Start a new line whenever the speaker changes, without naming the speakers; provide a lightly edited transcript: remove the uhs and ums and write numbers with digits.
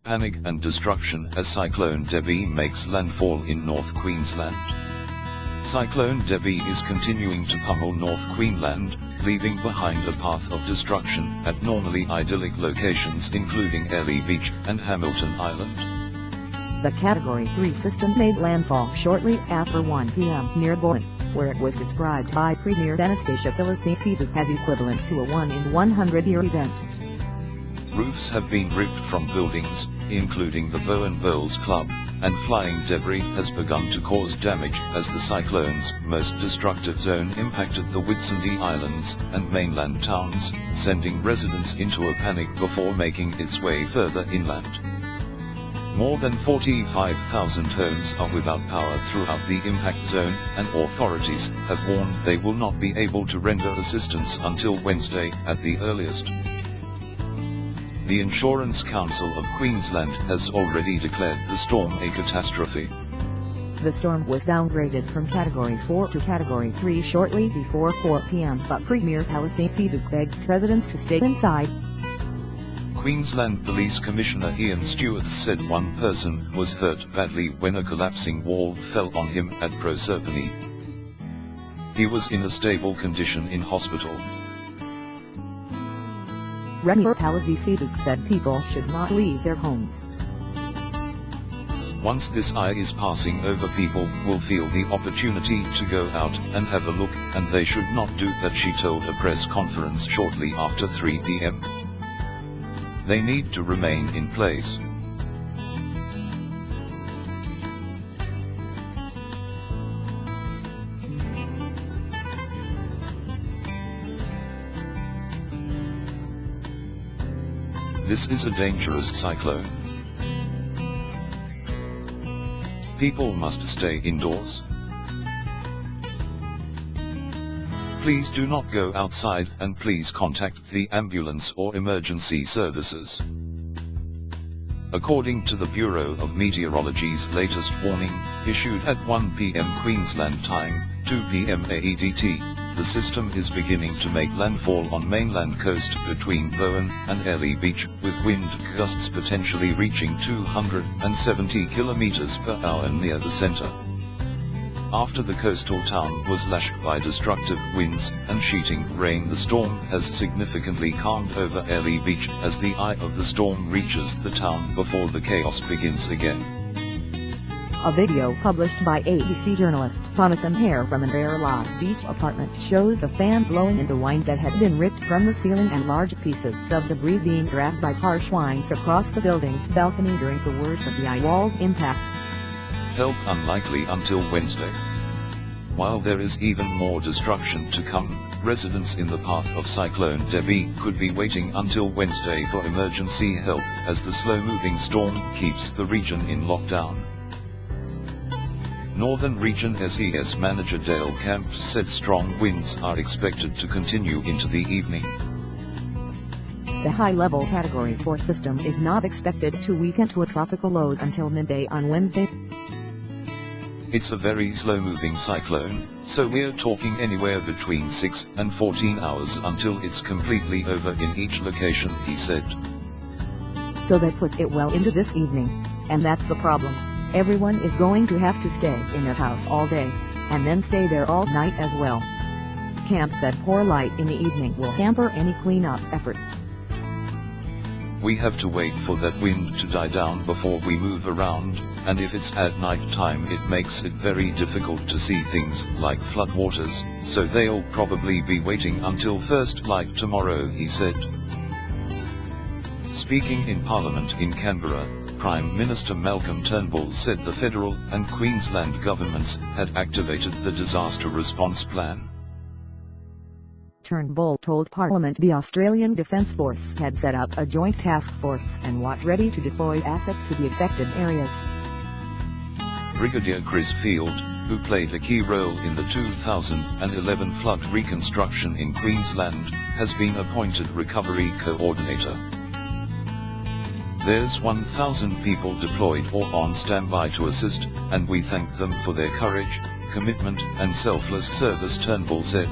Panic and destruction as Cyclone Debbie makes landfall in North Queensland. Cyclone Debbie is continuing to pummel North Queensland, leaving behind a path of destruction at normally idyllic locations including Airlie Beach and Hamilton Island.
The Category 3 system made landfall shortly after 1 p.m. near Bowen, where it was described by Premier Anastasia Filisic as equivalent to a 1-in-100-year event.
Roofs have been ripped from buildings, including the Bowen Bowls Club, and flying debris has begun to cause damage as the cyclone's most destructive zone impacted the Whitsunday Islands and mainland towns, sending residents into a panic before making its way further inland. More than 45,000 homes are without power throughout the impact zone, and authorities have warned they will not be able to render assistance until Wednesday at the earliest. The Insurance Council of Queensland has already declared the storm a catastrophe.
The storm was downgraded from Category 4 to Category 3 shortly before 4 p.m. but Premier Filisic begged residents to stay inside.
Queensland Police Commissioner Ian Stewart said one person was hurt badly when a collapsing wall fell on him at Proserpine. He was in a stable condition in hospital.
Premier Filisic said people should not leave their homes.
Once this eye is passing over, people will feel the opportunity to go out and have a look, and they should not do that, she told a press conference shortly after 3 p.m. They need to remain in place. This is a dangerous cyclone. People must stay indoors. Please do not go outside, and please contact the ambulance or emergency services. According to the Bureau of Meteorology's latest warning, issued at 1 p.m. Queensland time, 2 p.m. AEDT, the system is beginning to make landfall on mainland coast between Bowen and Airlie Beach, with wind gusts potentially reaching 270 km/h near the centre. After the coastal town was lashed by destructive winds and sheeting rain, the storm has significantly calmed over Airlie Beach as the eye of the storm reaches the town before the chaos begins again.
A video published by ABC journalist Jonathan Hare from an Airlie Beach apartment shows a fan blowing into wine that had been ripped from the ceiling and large pieces of debris being dragged by harsh winds across the building's balcony during the worst of the eye wall's impact.
Help unlikely until Wednesday. While there is even more destruction to come, residents in the path of Cyclone Debbie could be waiting until Wednesday for emergency help as the slow-moving storm keeps the region in lockdown. Northern Region SES Manager Dale Camp said strong winds are expected to continue into the evening.
The high-level Category 4 system is not expected to weaken to a tropical load until midday on Wednesday.
It's a very slow-moving cyclone, so we're talking anywhere between 6 and 14 hours until it's completely over in each location, he said.
So that puts it well into this evening, and that's the problem. Everyone is going to have to stay in their house all day, and then stay there all night as well. Camp said poor light in the evening will hamper any cleanup efforts.
We have to wait for that wind to die down before we move around, and if it's at night time it makes it very difficult to see things like floodwaters, so they'll probably be waiting until first light tomorrow, he said. Speaking in Parliament in Canberra, Prime Minister Malcolm Turnbull said the federal and Queensland governments had activated the disaster response plan.
Turnbull told Parliament the Australian Defence Force had set up a joint task force and was ready to deploy assets to the affected areas.
Brigadier Chris Field, who played a key role in the 2011 flood reconstruction in Queensland, has been appointed recovery coordinator. There's 1,000 people deployed or on standby to assist, and we thank them for their courage, commitment and selfless service, Turnbull said.